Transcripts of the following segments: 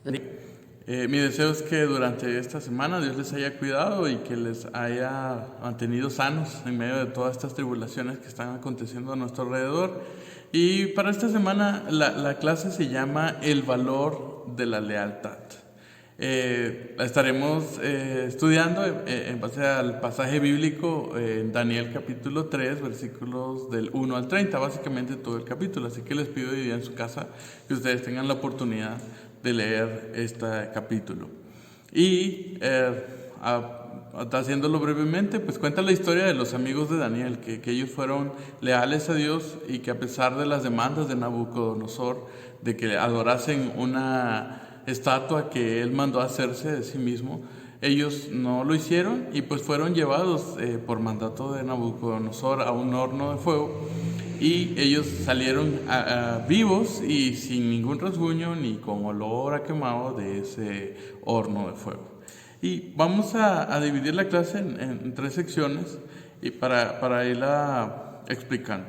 Mi deseo es que durante esta semana Dios les haya cuidado y que les haya mantenido sanos en medio de todas estas tribulaciones que están aconteciendo a nuestro alrededor. Y para esta semana la clase se llama El valor de la lealtad. La estaremos estudiando en base al pasaje bíblico en Daniel capítulo 3, versículos del 1 al 30, básicamente todo el capítulo. Así que les pido hoy día en su casa que ustedes tengan la oportunidad de leer este capítulo. Y haciéndolo brevemente, pues cuenta la historia de los amigos de Daniel, que ellos fueron leales a Dios y que a pesar de las demandas de Nabucodonosor de que adorasen una estatua que él mandó a hacerse de sí mismo, ellos no lo hicieron y pues fueron llevados por mandato de Nabucodonosor a un horno de fuego, y ellos salieron vivos y sin ningún rasguño ni con olor a quemado de ese horno de fuego. Y vamos a dividir la clase en tres secciones y para irla explicando.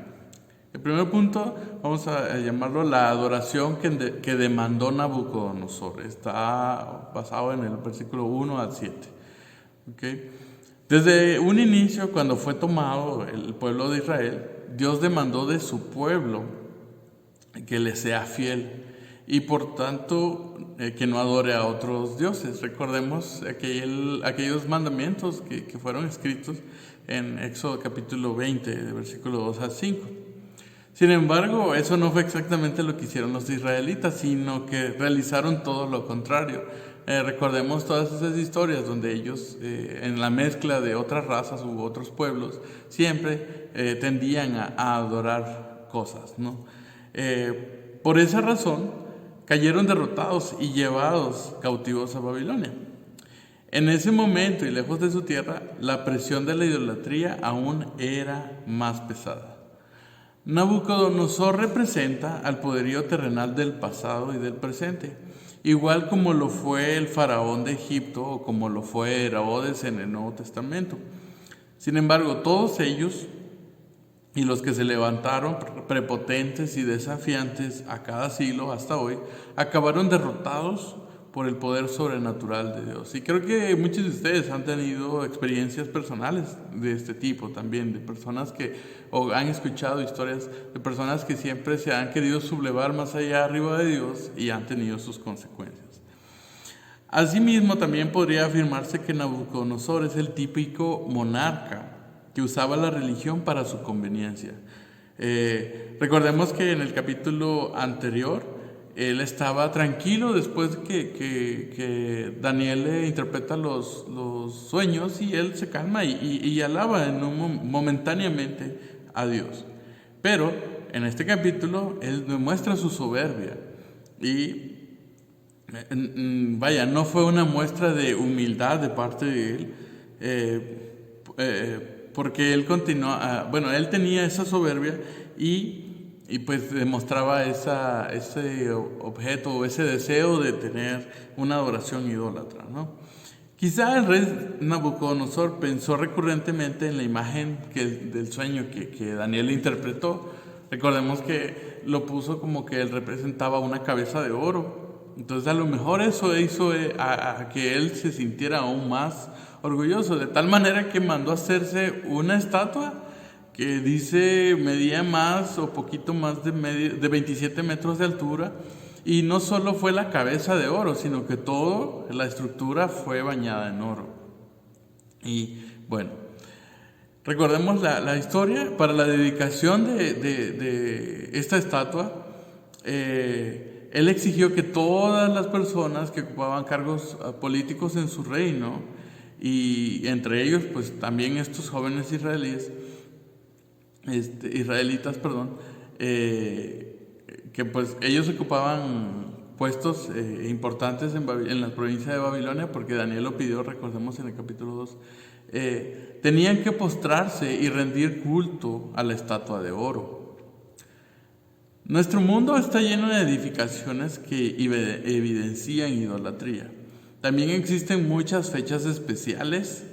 El primer punto vamos a llamarlo la adoración que demandó Nabucodonosor. Está basado en el versículo 1 al 7. ¿Okay? Desde un inicio, cuando fue tomado el pueblo de Israel, Dios demandó de su pueblo que le sea fiel y por tanto que no adore a otros dioses. Recordemos aquellos mandamientos que fueron escritos en Éxodo capítulo 20, de versículo 2 al 5. Sin embargo, eso no fue exactamente lo que hicieron los israelitas, sino que realizaron todo lo contrario. Recordemos todas esas historias donde ellos, en la mezcla de otras razas u otros pueblos, siempre tendían a adorar cosas, ¿no? Por esa razón, cayeron derrotados y llevados cautivos a Babilonia. En ese momento y lejos de su tierra, la presión de la idolatría aún era más pesada. Nabucodonosor representa al poderío terrenal del pasado y del presente, igual como lo fue el faraón de Egipto o como lo fue Herodes en el Nuevo Testamento. Sin embargo, todos ellos y los que se levantaron prepotentes y desafiantes a cada siglo hasta hoy, acabaron derrotados por el poder sobrenatural de Dios. Y creo que muchos de ustedes han tenido experiencias personales de este tipo también, de personas o han escuchado historias de personas que siempre se han querido sublevar más allá arriba de Dios y han tenido sus consecuencias. Asimismo, también podría afirmarse que Nabucodonosor es el típico monarca que usaba la religión para su conveniencia. Recordemos que en el capítulo anterior él estaba tranquilo después que Daniel le interpreta los sueños y él se calma y alaba momentáneamente a Dios. Pero en este capítulo él demuestra su soberbia y no fue una muestra de humildad de parte de él, porque él él tenía esa soberbia y pues demostraba ese objeto o ese deseo de tener una adoración idólatra, ¿no? Quizá el rey Nabucodonosor pensó recurrentemente en la imagen del sueño que Daniel interpretó. Recordemos que lo puso como que él representaba una cabeza de oro. Entonces a lo mejor eso hizo a que él se sintiera aún más orgulloso, de tal manera que mandó a hacerse una estatua que dice medía más o poquito más de 27 metros de altura, y no solo fue la cabeza de oro, sino que toda la estructura fue bañada en oro. Y bueno, recordemos la historia. Para la dedicación de esta estatua, él exigió que todas las personas que ocupaban cargos políticos en su reino, y entre ellos pues también estos jóvenes israelitas, que pues ellos ocupaban puestos importantes en la provincia de Babilonia, porque Daniel lo pidió, recordemos en el capítulo 2, tenían que postrarse y rendir culto a la estatua de oro. Nuestro mundo está lleno de edificaciones que evidencian idolatría. También existen muchas fechas especiales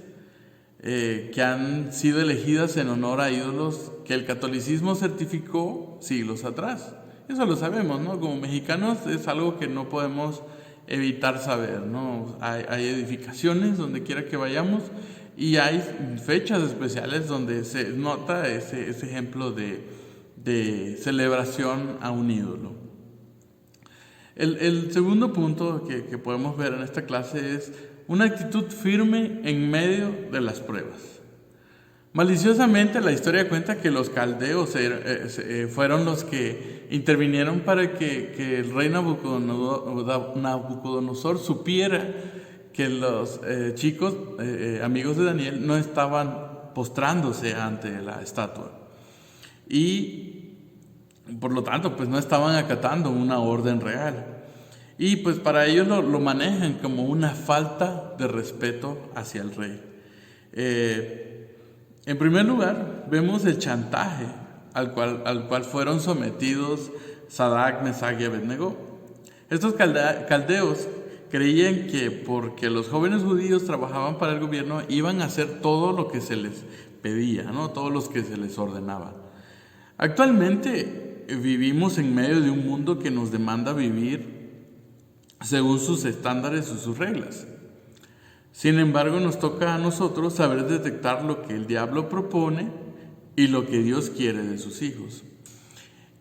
que han sido elegidas en honor a ídolos que el catolicismo certificó siglos atrás. Eso lo sabemos, ¿no? Como mexicanos es algo que no podemos evitar saber, ¿no? Hay edificaciones donde quiera que vayamos y hay fechas especiales donde se nota ese ejemplo de celebración a un ídolo. El segundo punto que podemos ver en esta clase es una actitud firme en medio de las pruebas. Maliciosamente la historia cuenta que los caldeos fueron los que intervinieron para que el rey Nabucodonosor supiera que los chicos amigos de Daniel no estaban postrándose ante la estatua y por lo tanto pues no estaban acatando una orden real y pues para ellos lo manejan como una falta de respeto hacia el rey. En primer lugar, vemos el chantaje al cual fueron sometidos Sadrach, Mesach y Abednego. Estos caldeos creían que porque los jóvenes judíos trabajaban para el gobierno iban a hacer todo lo que se les pedía, ¿no? Todo lo que se les ordenaba. Actualmente vivimos en medio de un mundo que nos demanda vivir según sus estándares y sus reglas. Sin embargo, nos toca a nosotros saber detectar lo que el diablo propone y lo que Dios quiere de sus hijos.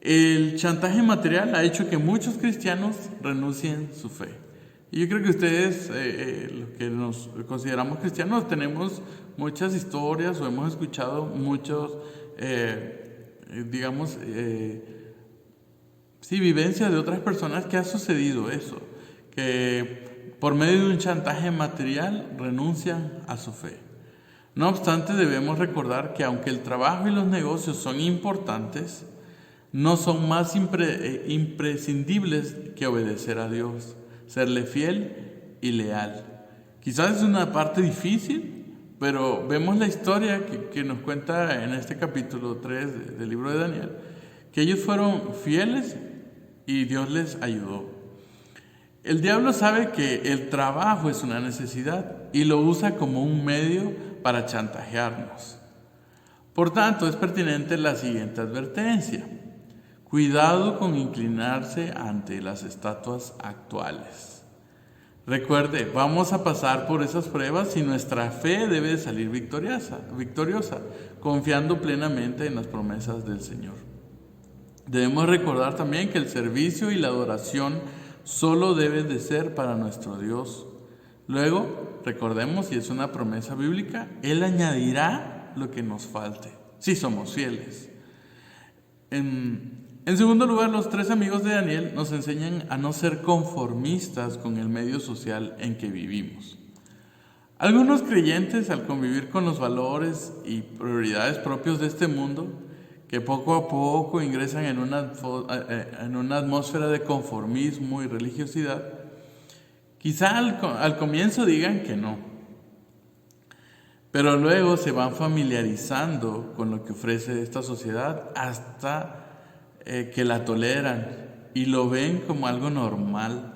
El chantaje material ha hecho que muchos cristianos renuncien su fe. Y yo creo que ustedes, los que nos consideramos cristianos, tenemos muchas historias o hemos escuchado muchos, vivencias de otras personas que ha sucedido eso, que por medio de un chantaje material renuncian a su fe. No obstante, debemos recordar que aunque el trabajo y los negocios son importantes, no son más imprescindibles que obedecer a Dios, serle fiel y leal. Quizás es una parte difícil, pero vemos la historia que nos cuenta en este capítulo 3 del libro de Daniel, que ellos fueron fieles y Dios les ayudó. El diablo sabe que el trabajo es una necesidad y lo usa como un medio para chantajearnos. Por tanto, es pertinente la siguiente advertencia. Cuidado con inclinarse ante las estatuas actuales. Recuerde, vamos a pasar por esas pruebas y nuestra fe debe salir victoriosa, confiando plenamente en las promesas del Señor. Debemos recordar también que el servicio y la adoración solo debe de ser para nuestro Dios. Luego, recordemos, y es una promesa bíblica, Él añadirá lo que nos falte, si somos fieles. En segundo lugar, los 3 amigos de Daniel nos enseñan a no ser conformistas con el medio social en que vivimos. Algunos creyentes, al convivir con los valores y prioridades propios de este mundo, que poco a poco ingresan en una atmósfera de conformismo y religiosidad, quizá al comienzo digan que no, pero luego se van familiarizando con lo que ofrece esta sociedad hasta que la toleran y lo ven como algo normal.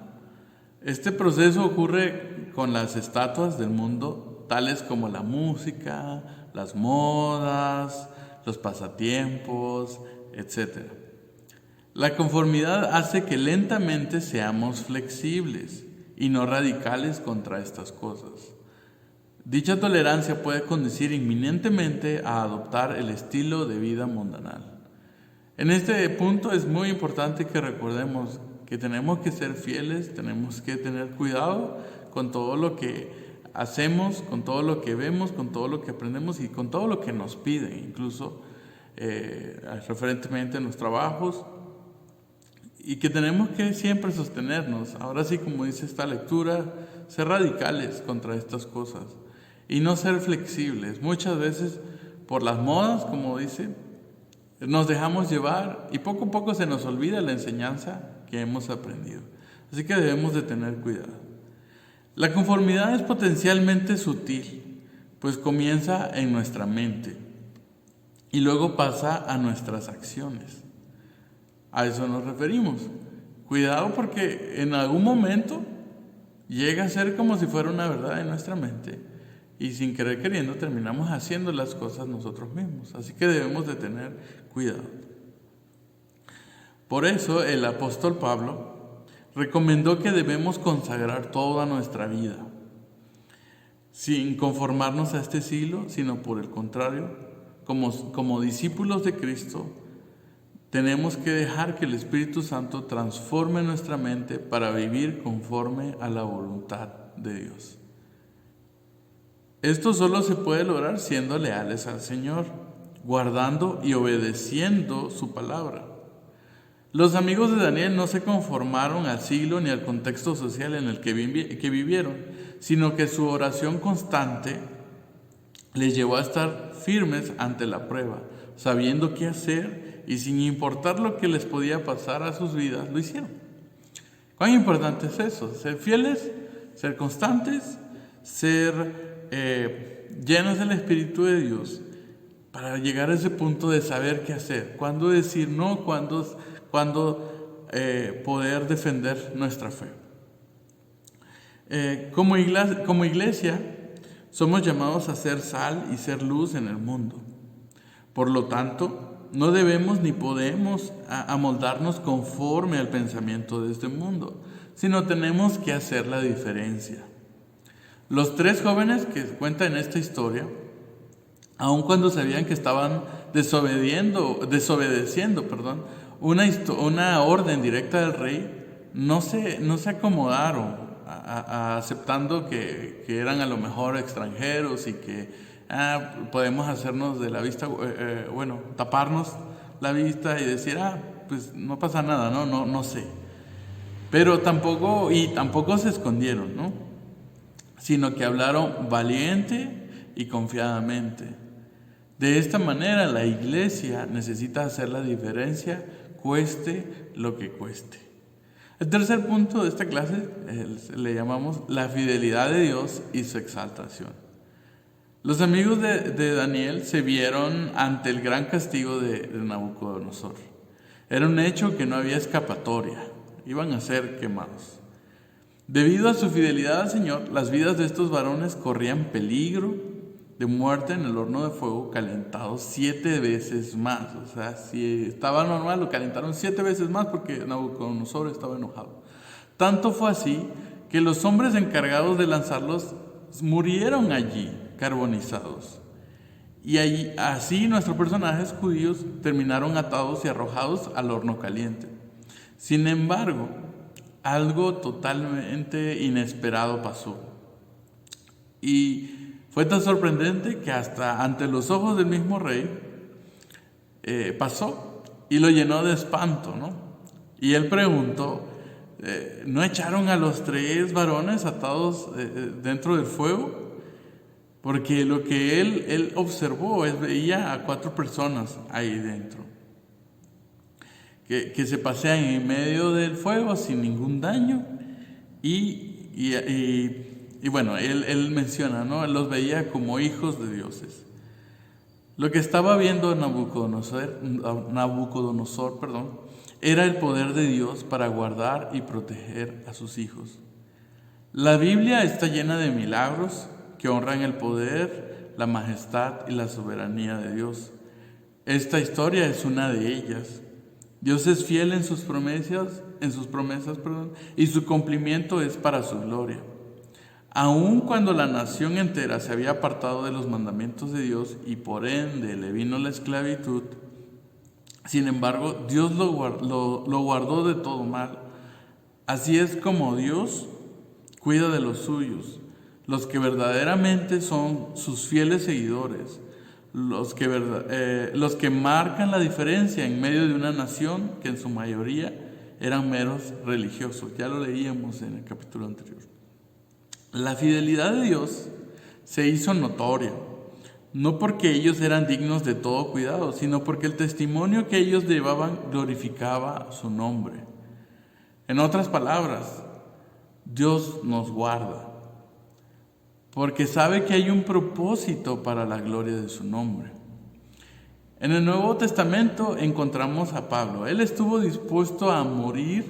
Este proceso ocurre con las estatuas del mundo, tales como la música, las modas, los pasatiempos, etc. La conformidad hace que lentamente seamos flexibles y no radicales contra estas cosas. Dicha tolerancia puede conducir inminentemente a adoptar el estilo de vida mundanal. En este punto es muy importante que recordemos que tenemos que ser fieles, tenemos que tener cuidado con todo lo que hacemos, con todo lo que vemos, con todo lo que aprendemos y con todo lo que nos piden, incluso referentemente en los trabajos, y que tenemos que siempre sostenernos. Ahora sí, como dice esta lectura, ser radicales contra estas cosas y no ser flexibles. Muchas veces por las modas, como dice, nos dejamos llevar y poco a poco se nos olvida la enseñanza que hemos aprendido. Así que debemos de tener cuidado. La conformidad es potencialmente sutil, pues comienza en nuestra mente y luego pasa a nuestras acciones. A eso nos referimos. Cuidado porque en algún momento llega a ser como si fuera una verdad en nuestra mente y sin querer queriendo terminamos haciendo las cosas nosotros mismos. Así que debemos de tener cuidado. Por eso el apóstol Pablo recomendó que debemos consagrar toda nuestra vida, sin conformarnos a este siglo, sino por el contrario, como discípulos de Cristo, tenemos que dejar que el Espíritu Santo transforme nuestra mente para vivir conforme a la voluntad de Dios. Esto solo se puede lograr siendo leales al Señor, guardando y obedeciendo su palabra. Los amigos de Daniel no se conformaron al siglo ni al contexto social en el que vivieron, sino que su oración constante les llevó a estar firmes ante la prueba, sabiendo qué hacer y sin importar lo que les podía pasar a sus vidas, lo hicieron. ¿Cuán importante es eso? Ser fieles, ser constantes, ser llenos del Espíritu de Dios para llegar a ese punto de saber qué hacer, cuándo decir no, cuándo poder defender nuestra fe. Como iglesia, somos llamados a ser sal y ser luz en el mundo. Por lo tanto, no debemos ni podemos amoldarnos conforme al pensamiento de este mundo, sino tenemos que hacer la diferencia. Los 3 jóvenes que cuentan en esta historia, aun cuando sabían que estaban desobedeciendo, una orden directa del rey, no se acomodaron aceptando que eran a lo mejor extranjeros y que podemos hacernos de la vista, taparnos la vista y decir, pues no pasa nada, no sé. Pero tampoco se escondieron, ¿no? Sino que hablaron valiente y confiadamente. De esta manera la iglesia necesita hacer la diferencia, cueste lo que cueste. El tercer punto de esta clase le llamamos la fidelidad de Dios y su exaltación. Los amigos de Daniel se vieron ante el gran castigo de Nabucodonosor. Era un hecho que no había escapatoria, iban a ser quemados. Debido a su fidelidad al Señor, las vidas de estos varones corrían peligro de muerte en el horno de fuego calentado 7 veces más. O sea, si estaba normal, lo calentaron 7 veces más porque Nabucodonosor estaba enojado. Tanto fue así que los hombres encargados de lanzarlos murieron allí, carbonizados. Y así nuestros personajes judíos terminaron atados y arrojados al horno caliente. Sin embargo, algo totalmente inesperado pasó. Y fue tan sorprendente que hasta ante los ojos del mismo rey pasó y lo llenó de espanto, ¿no? Y él preguntó, ¿no echaron a los 3 varones atados dentro del fuego? Porque lo que él observó, veía a 4 personas ahí dentro, que se pasean en medio del fuego sin ningún daño. Y bueno, él menciona, ¿no? Él los veía como hijos de dioses. Lo que estaba viendo Nabucodonosor, era el poder de Dios para guardar y proteger a sus hijos. La Biblia está llena de milagros que honran el poder, la majestad y la soberanía de Dios. Esta historia es una de ellas. Dios es fiel en sus promesas, y su cumplimiento es para su gloria. Aun cuando la nación entera se había apartado de los mandamientos de Dios y por ende le vino la esclavitud, sin embargo, Dios lo guardó de todo mal. Así es como Dios cuida de los suyos, los que verdaderamente son sus fieles seguidores, los que marcan la diferencia en medio de una nación que en su mayoría eran meros religiosos. Ya lo leíamos en el capítulo anterior. La fidelidad de Dios se hizo notoria, no porque ellos eran dignos de todo cuidado, sino porque el testimonio que ellos llevaban glorificaba su nombre. En otras palabras, Dios nos guarda, porque sabe que hay un propósito para la gloria de su nombre. En el Nuevo Testamento encontramos a Pablo. Él estuvo dispuesto a morir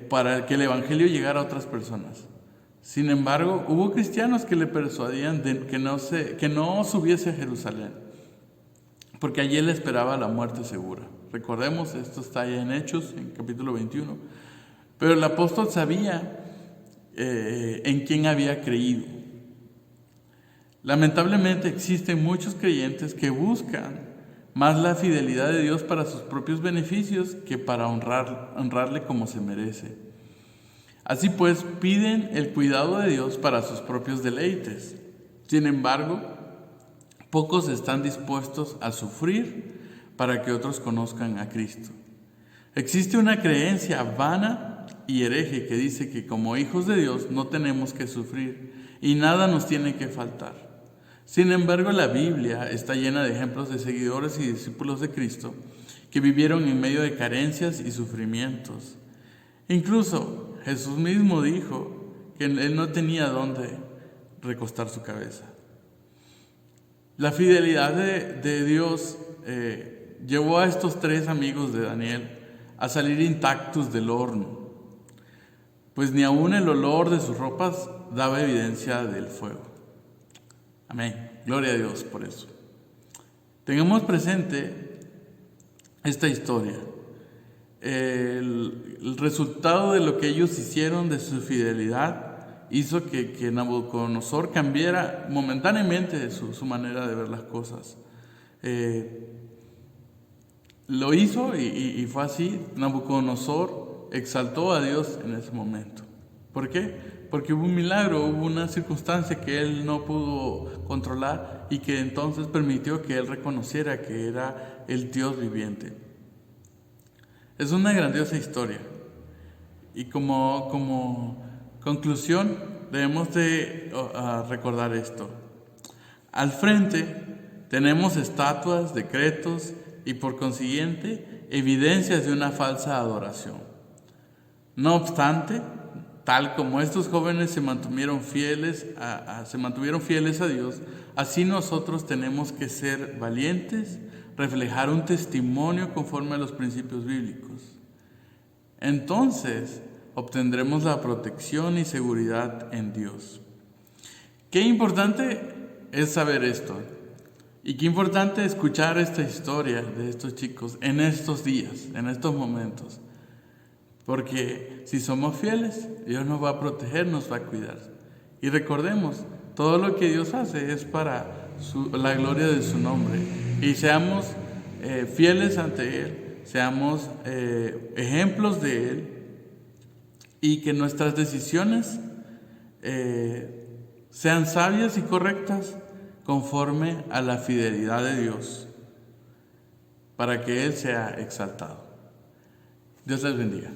para que el Evangelio llegara a otras personas. Sin embargo, hubo cristianos que le persuadían de que no subiese a Jerusalén, porque allí él esperaba la muerte segura. Recordemos, esto está allá en Hechos, en capítulo 21. pero el apóstol sabía en quién había creído. Lamentablemente existen muchos creyentes que buscan más la fidelidad de Dios para sus propios beneficios que para honrarle como se merece. Así pues, piden el cuidado de Dios para sus propios deleites. Sin embargo, pocos están dispuestos a sufrir para que otros conozcan a Cristo. Existe una creencia vana y hereje que dice que como hijos de Dios no tenemos que sufrir y nada nos tiene que faltar. Sin embargo, la Biblia está llena de ejemplos de seguidores y discípulos de Cristo que vivieron en medio de carencias y sufrimientos. Incluso Jesús mismo dijo que él no tenía dónde recostar su cabeza. La fidelidad de Dios llevó a estos 3 amigos de Daniel a salir intactos del horno, pues ni aún el olor de sus ropas daba evidencia del fuego. Amén. Gloria a Dios por eso. Tengamos presente esta historia. El resultado de lo que ellos hicieron, de su fidelidad, hizo que Nabucodonosor cambiara momentáneamente su manera de ver las cosas. Lo hizo y fue así. Nabucodonosor exaltó a Dios en ese momento. ¿Por qué? Porque hubo un milagro, hubo una circunstancia que él no pudo controlar y que entonces permitió que él reconociera que era el Dios viviente. Es una grandiosa historia y como conclusión debemos de recordar esto. Al frente tenemos estatuas, decretos y por consiguiente evidencias de una falsa adoración. No obstante, tal como estos jóvenes se mantuvieron fieles a Dios, así nosotros tenemos que ser valientes, reflejar un testimonio conforme a los principios bíblicos. Entonces obtendremos la protección y seguridad en Dios. Qué importante es saber esto y qué importante escuchar esta historia de estos chicos en estos días, en estos momentos. Porque si somos fieles, Dios nos va a proteger, nos va a cuidar. Y recordemos, todo lo que Dios hace es para la gloria de su nombre. Y seamos fieles ante Él, seamos ejemplos de Él, y que nuestras decisiones sean sabias y correctas conforme a la fidelidad de Dios, para que Él sea exaltado. Dios les bendiga.